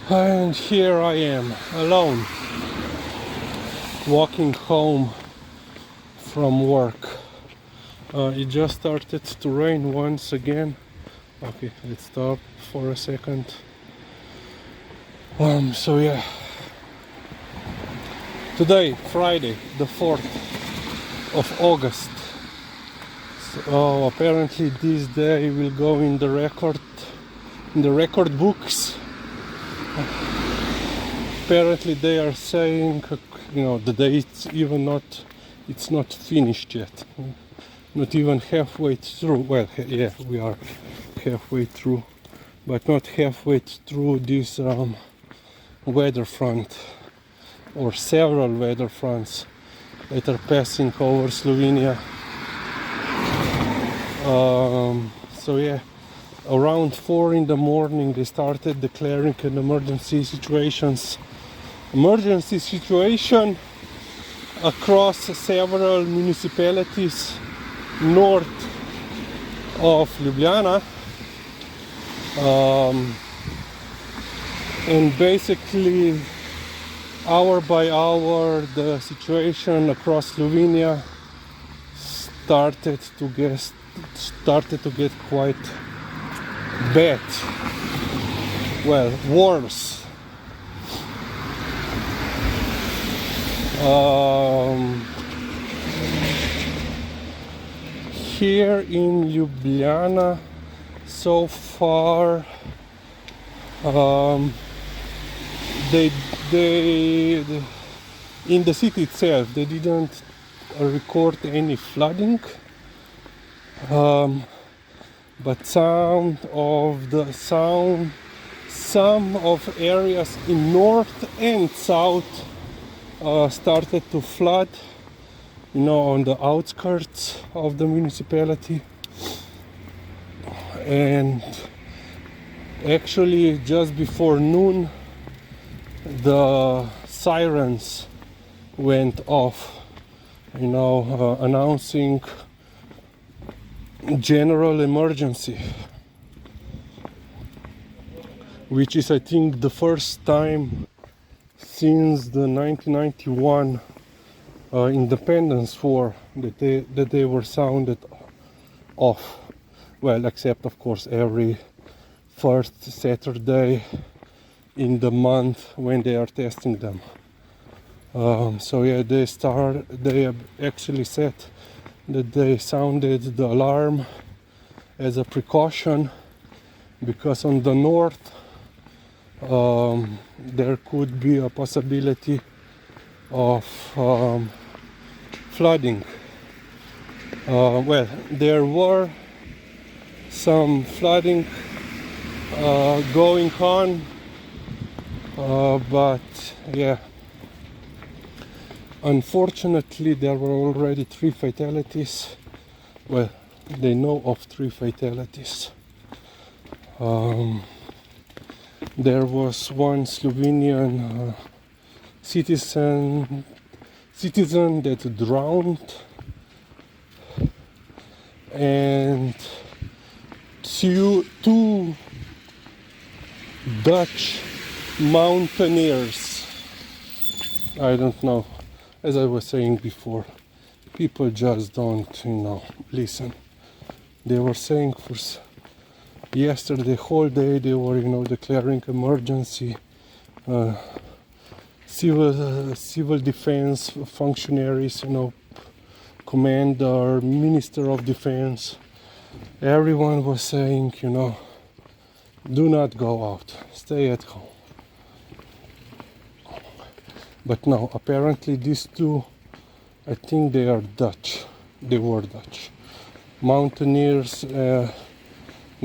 And here I am, alone, walking home from work. It just started to rain once again. Okay, let's stop for a second. So yeah, today, Friday, the 4th of August. So apparently this day will go in the record books. Apparently they are saying, the day it's not finished yet. Not even halfway through. Well, yeah, we are halfway through, but not halfway through this weather front, or several weather fronts that are passing over Slovenia. So yeah, around 4 in the morning they started declaring an emergency situation across several municipalities north of Ljubljana, and basically hour by hour the situation across Slovenia started to get quite bad. Well, worse. Here in Ljubljana, so far, they in the city itself they didn't record any flooding, but some of areas in north and south started to flood, on the outskirts of the municipality. And actually just before noon the sirens went off, announcing general emergency, which is, I think, the first time since the 1991 independence war that they were sounded off. Well, except of course every first Saturday in the month when they are testing them. So yeah, they actually said that they sounded the alarm as a precaution because on the north there could be a possibility of flooding. Well, there were some flooding going on, but yeah, unfortunately there were already 3 fatalities. Well, they know of 3 fatalities. There was one Slovenian citizen that drowned, and two Dutch mountaineers. I don't know, as I was saying before, people just don't listen. They were saying for yesterday whole day they were declaring emergency. Civil defense functionaries, commander, minister of defense, everyone was saying, do not go out, stay at home. But no, apparently these two, I think they were Dutch mountaineers,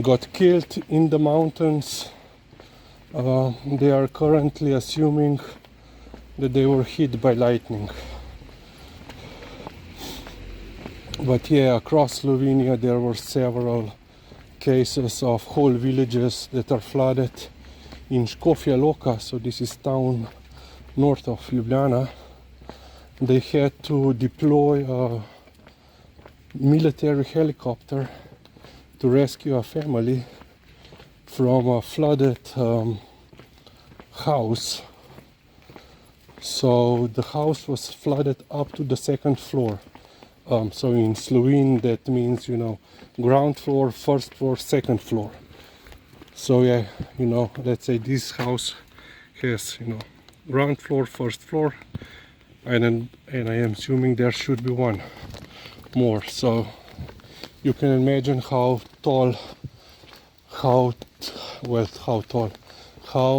got killed in the mountains. They are currently assuming that they were hit by lightning. But yeah, across Slovenia there were several cases of whole villages that are flooded. In Škofja Loka, so this is town north of Ljubljana, they had to deploy a military helicopter to rescue a family from a flooded house. So the house was flooded up to the second floor. So in Slovene that means, you know, ground floor, first floor, second floor. So yeah, you know, let's say this house has, you know, ground floor, first floor, and I am assuming there should be one more. So you can imagine how tall, how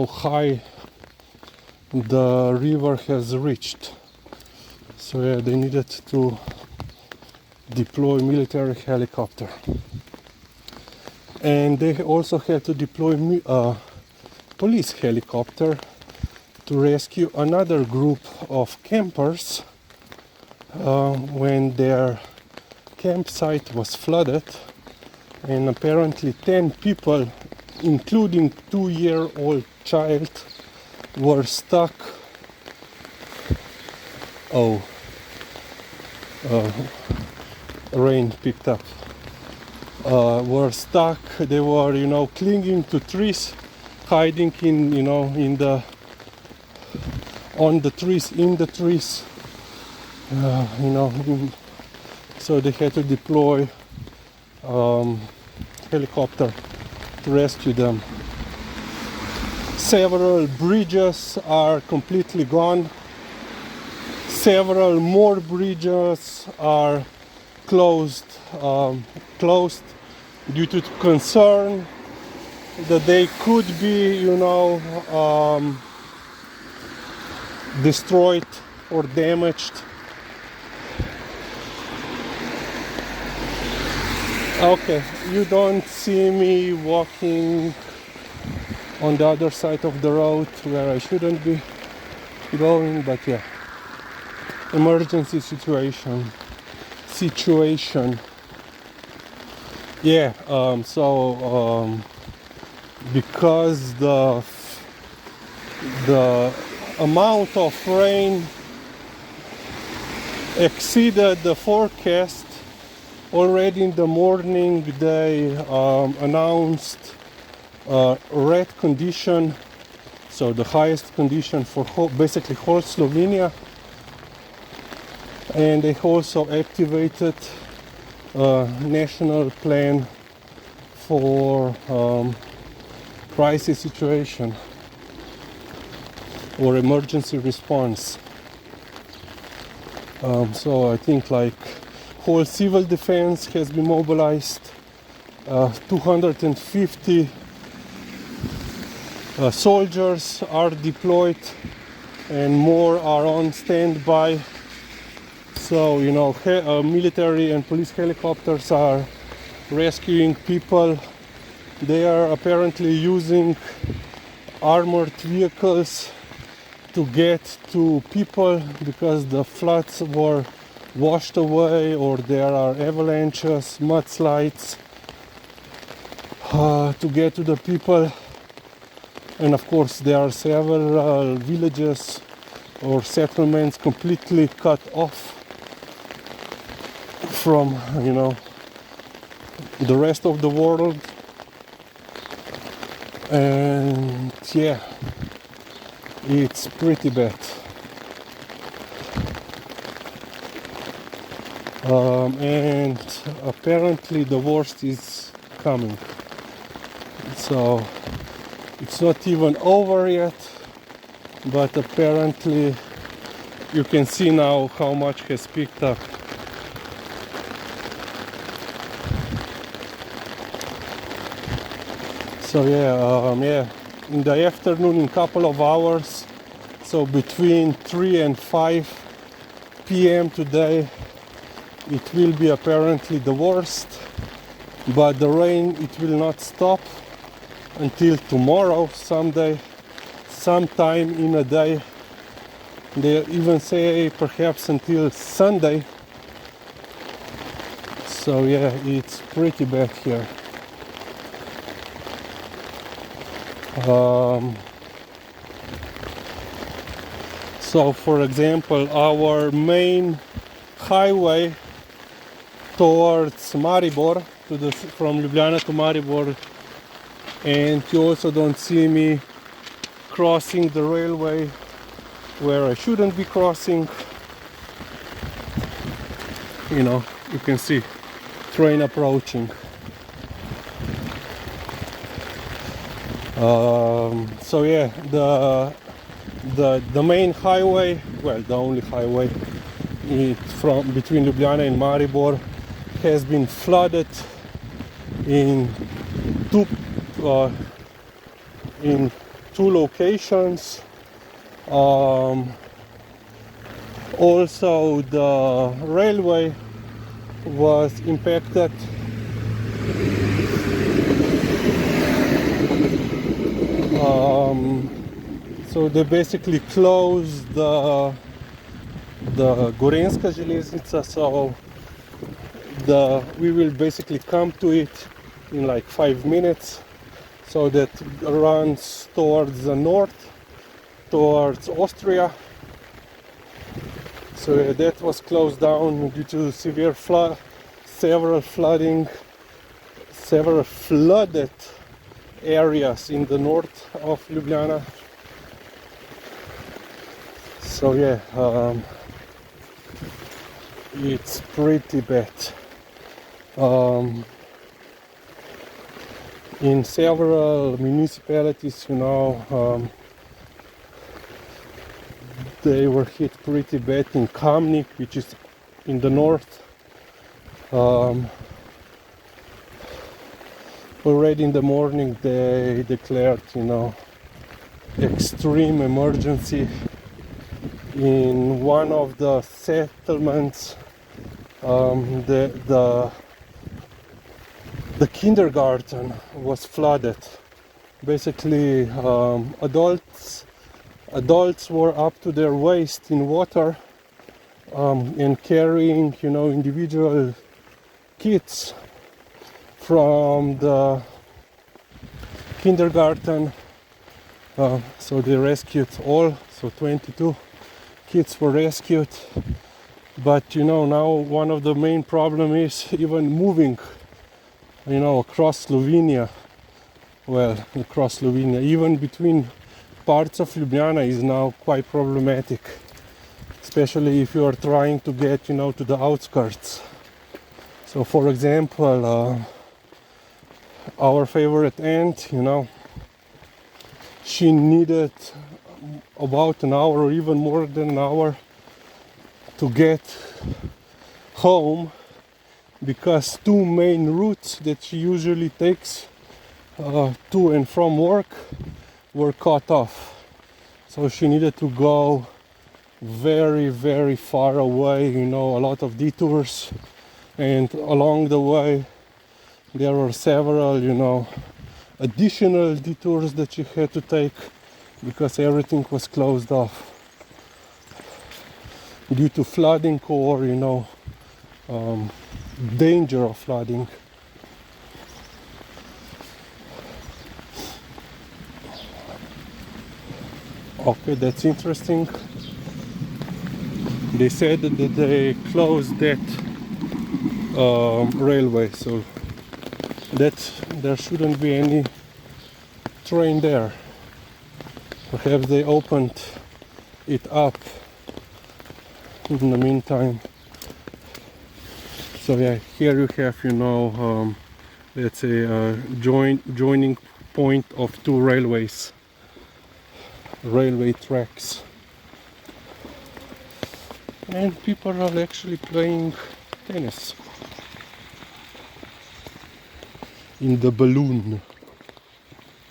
high the river has reached. So yeah, they needed to deploy military helicopter, and they also had to deploy police helicopter to rescue another group of campers when their campsite was flooded, and apparently 10 people, including 2-year-old child, were stuck. Rain picked up. Were stuck. They were, you know, clinging to trees, hiding in, you know, on the trees, in the trees. You know, so they had to deploy helicopter to rescue them. Several bridges are completely gone. Several more bridges are closed due to concern that they could be, you know, destroyed or damaged. Okay, you don't see me walking on the other side of the road where I shouldn't be going, but yeah, emergency situation. Yeah, because the amount of rain exceeded the forecast, already in the morning they announced red condition, so the highest condition for basically whole Slovenia. And they also activated a national plan for crisis situation or emergency response. So I think like whole civil defense has been mobilized, 250 soldiers are deployed, and more are on standby. So, you know, military and police helicopters are rescuing people. They are apparently using armored vehicles to get to people because the floods were washed away, or there are avalanches, mudslides, to get to the people. And of course there are several villages or settlements completely cut off from, you know, the rest of the world. And yeah, it's pretty bad. And apparently the worst is coming, so it's not even over yet, but apparently you can see now how much has picked up. So yeah, in the afternoon, in a couple of hours, so between 3 and 5 p.m. today, it will be apparently the worst, but the rain, it will not stop until tomorrow, sometime in a day. They even say perhaps until Sunday. So yeah, it's pretty bad here. So for example, our main highway towards Maribor, from Ljubljana to Maribor, and you also don't see me crossing the railway where I shouldn't be crossing. You know, you can see train approaching. So yeah, the main highway, well, the only highway from between Ljubljana and Maribor has been flooded in two locations. Also, the railway was impacted. So they basically closed the Gorenska železnica, so we will basically come to it in like 5 minutes. So that runs towards the north, towards Austria. So that was closed down due to severe several flooded areas in the north of Ljubljana. So yeah, it's pretty bad. In several municipalities, you know, they were hit pretty bad. In Kamnik, which is in the north, already in the morning they declared, you know, extreme emergency. In one of the settlements, the kindergarten was flooded. Basically, adults were up to their waist in water, and carrying, you know, individual kids from the kindergarten. So they rescued all, so 22 kids were rescued. But you know, now one of the main problem is even moving, you know, across Slovenia. Well, across Slovenia, even between parts of Ljubljana is now quite problematic, especially if you are trying to get, you know, to the outskirts. So for example, our favorite aunt, you know, she needed about an hour or even more than an hour to get home, because two main routes that she usually takes to and from work were cut off. So she needed to go very, very far away, you know, a lot of detours, and along the way there were several, you know, additional detours that she had to take because everything was closed off due to flooding or, you know, danger of flooding. Okay, that's interesting. They said that they closed that railway, so that there shouldn't be any train there. Perhaps they opened it up in the meantime. So yeah, here you have, you know, let's say a joining point of two railway tracks, and people are actually playing tennis in the balloon.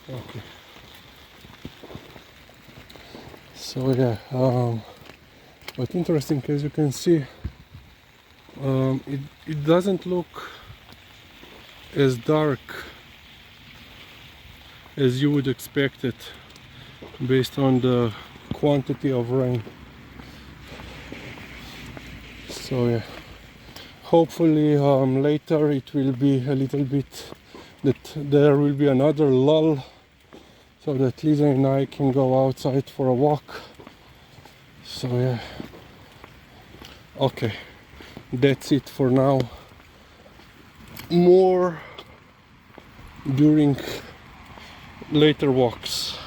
Okay. So yeah, but interesting, as you can see, it doesn't look as dark as you would expect it based on the quantity of rain. So yeah, hopefully later it will be a little bit, that there will be another lull so that Lisa and I can go outside for a walk. So yeah, okay, that's it for now. More during later walks.